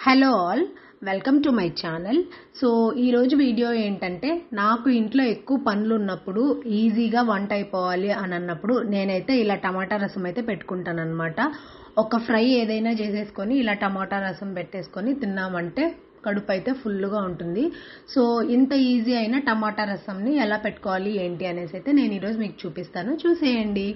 Hello all, welcome to my channel. So ఈరోజు video ఏంటంటే, నాకు ఇంట్లో ఎక్కువ పనులు ఉన్నప్పుడు ఈజీగా వంట అయిపోవాలి అని అన్నప్పుడు నేనైతే ఇలా టమాటా రసం అయితే పెట్టుకుంటాను అనమాట. ఒక ఫ్రై ఏదైనా చేసేసుకొని ఇలా టమాటా రసం పెట్టేసుకొని తిన్నామంటే కడుపు అయితే ఫుల్గా ఉంటుంది. సో ఇంత ఈజీ అయిన టమాటా రసంని ఎలా పెట్టుకోవాలి ఏంటి అనేసి అయితే నేను ఈరోజు మీకు చూపిస్తాను, చూసేయండి.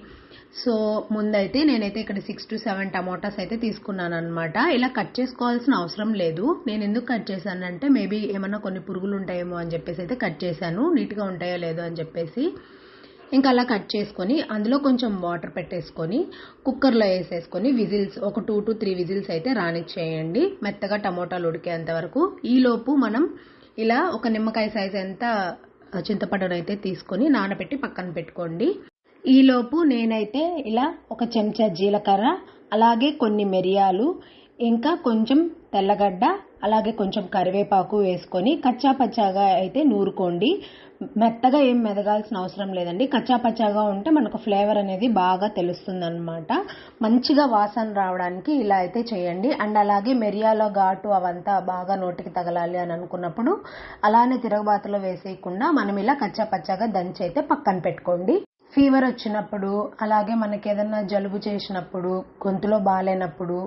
సో ముందైతే నేనైతే ఇక్కడ 6 to 7 టమాటాస్ అయితే తీసుకున్నాను అనమాట. ఇలా కట్ చేసుకోవాల్సిన అవసరం లేదు. నేను ఎందుకు కట్ చేశానంటే మేబీ ఏమన్నా కొన్ని పురుగులు ఉంటాయేమో అని చెప్పేసి అయితే కట్ చేశాను, నీట్గా ఉంటాయో లేదో అని చెప్పేసి. ఇంకా అలా కట్ చేసుకొని అందులో కొంచెం వాటర్ పెట్టేసుకొని కుక్కర్లో వేసేసుకొని విజిల్స్ ఒక 2 to 3 విజిల్స్ అయితే రానిచ్చేయండి, మెత్తగా టమోటాలు ఉడికేంత వరకు. ఈలోపు మనం ఇలా ఒక నిమ్మకాయ సైజ్ ఎంత చింతపండును అయితే తీసుకొని నానబెట్టి పక్కన పెట్టుకోండి. ఈలోపు నేనైతే ఇలా ఒక చెంచా జీలకర్ర, అలాగే కొన్ని మిరియాలు, ఇంకా కొంచెం తెల్లగడ్డ, అలాగే కొంచెం కరివేపాకు వేసుకొని కచ్చా పచ్చాగా అయితే నూరుకోండి. మెత్తగా ఏం మెదగాల్సిన అవసరం లేదండి. కచ్చా పచ్చాగా ఉంటే మనకు ఫ్లేవర్ అనేది బాగా తెలుస్తుంది అనమాట. మంచిగా వాసన రావడానికి ఇలా అయితే చేయండి. అండ్ అలాగే మిరియాల ఘాటు అవంతా బాగా నోటికి తగలాలి అని అనుకున్నప్పుడు అలానే తిరగబాతులో వేసేయకుండా మనం ఇలా కచ్చా పచ్చాగా దంచి అయితే పక్కన పెట్టుకోండి. ఫీవర్ వచ్చినప్పుడు, అలాగే మనకి ఏదన్నా జలుబు చేసినప్పుడు, గొంతులో బాగాలేనప్పుడు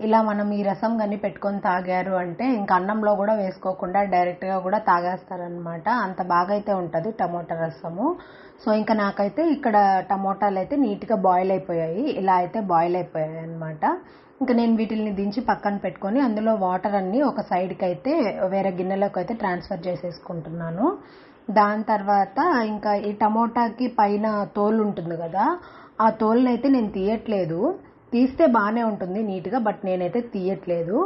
ఇలా మనం ఈ రసం కానీ పెట్టుకొని తాగారు అంటే ఇంకా అన్నంలో కూడా వేసుకోకుండా డైరెక్ట్గా కూడా తాగేస్తారనమాట. అంత బాగా అయితే ఉంటుంది టమోటా రసము. సో ఇంకా నాకైతే ఇక్కడ టమోటాలు అయితే నీట్గా బాయిల్ అయిపోయాయి, ఇలా అయితే బాయిల్ అయిపోయాయి అనమాట. ఇంకా నేను వీటిని దించి పక్కన పెట్టుకొని అందులో వాటర్ అన్నీ ఒక సైడ్కి అయితే వేరే గిన్నెలోకి అయితే ట్రాన్స్ఫర్ చేసేసుకుంటున్నాను. దాని తర్వాత ఇంకా ఈ టమోటాకి పైన తోలు ఉంటుంది కదా, ఆ తోలుని అయితే నేను తీయట్లేదు. తీస్తే బాగానే ఉంటుంది నీట్గా, బట్ నేనైతే తీయట్లేదు.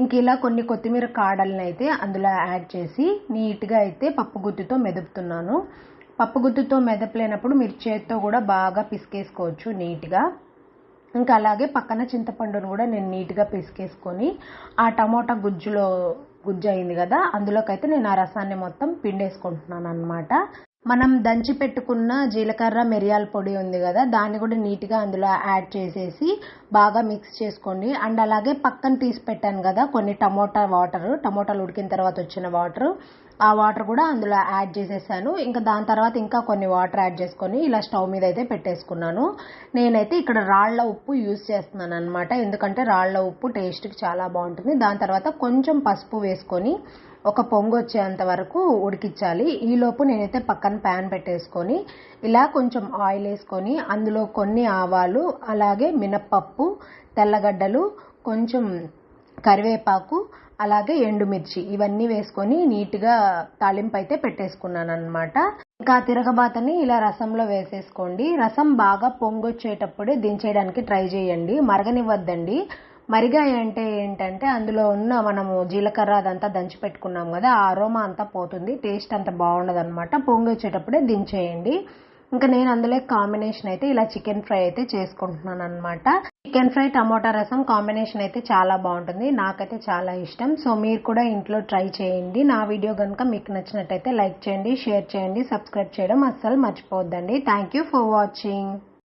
ఇంక ఇలా కొన్ని కొత్తిమీర కాడల్ని అయితే అందులో యాడ్ చేసి నీట్గా అయితే పప్పు గుత్తితో మెదుపుతున్నాను. పప్పు గుత్తితో మెదపలేనప్పుడు మీరు చేత్తో కూడా బాగా పిసికేసుకోవచ్చు నీట్గా. ఇంకా అలాగే పక్కన చింతపండును కూడా నేను నీట్గా పిసికేసుకొని ఆ టమోటా గుజ్జు అయింది కదా, అందులోకి అయితే నేను ఆ రసాన్ని మొత్తం పిండేసుకుంటున్నాను అనమాట. మనం దంచి పెట్టుకున్న జీలకర్ర మిరియాల పొడి ఉంది కదా, దాన్ని కూడా నీట్గా అందులో యాడ్ చేసేసి బాగా మిక్స్ చేసుకోండి. అండ్ అలాగే పక్కన తీసి పెట్టాను కదా కొన్ని టమోటాలు ఉడికిన తర్వాత వచ్చిన వాటర్, ఆ వాటర్ కూడా అందులో యాడ్ చేసేసాను. ఇంకా దాని తర్వాత ఇంకా కొన్ని వాటర్ యాడ్ చేసుకొని ఇలా స్టవ్ మీద అయితే పెట్టేసుకున్నాను. నేనైతే ఇక్కడ రాళ్ల ఉప్పు యూజ్ చేస్తున్నాను అనమాట, ఎందుకంటే రాళ్ల ఉప్పు టేస్ట్కి చాలా బాగుంటుంది. దాని తర్వాత కొంచెం పసుపు వేసుకొని ఒక పొంగు వచ్చేంత వరకు ఉడికించాలి. ఈలోపు నేనైతే పక్కన ప్యాన్ పెట్టేసుకొని ఇలా కొంచెం ఆయిల్ వేసుకొని అందులో కొన్ని ఆవాలు, అలాగే మినప్పప్పు, తెల్లగడ్డలు, కొంచెం కరివేపాకు, అలాగే ఎండుమిర్చి ఇవన్నీ వేసుకొని నీట్గా తాలింపు అయితే పెట్టేసుకున్నాను అనమాట. ఇంకా తిరగబాతని ఇలా రసంలో వేసేసుకోండి. రసం బాగా పొంగొచ్చేటప్పుడే దించేయడానికి ట్రై చేయండి, మరగనివ్వద్దండి. మరిగాయి అంటే ఏంటంటే అందులో ఉన్న మనము జీలకర్ర అదంతా దంచి పెట్టుకున్నాం కదా, ఆ అరోమా అంతా పోతుంది, టేస్ట్ అంత బాగుండదు అనమాట. పొంగి వచ్చేటప్పుడే దించేయండి. ఇంకా నేను అందులో కాంబినేషన్ అయితే ఇలా చికెన్ ఫ్రై అయితే చేసుకుంటున్నాను అనమాట. చికెన్ ఫ్రై టమోటా రసం కాంబినేషన్ అయితే చాలా బాగుంటుంది, నాకైతే చాలా ఇష్టం. సో మీరు కూడా ఇంట్లో ట్రై చేయండి. నా వీడియో కనుక మీకు నచ్చినట్టయితే లైక్ చేయండి, షేర్ చేయండి, సబ్స్క్రైబ్ చేయడం అస్సలు మర్చిపోవద్దండి. Thank you for watching.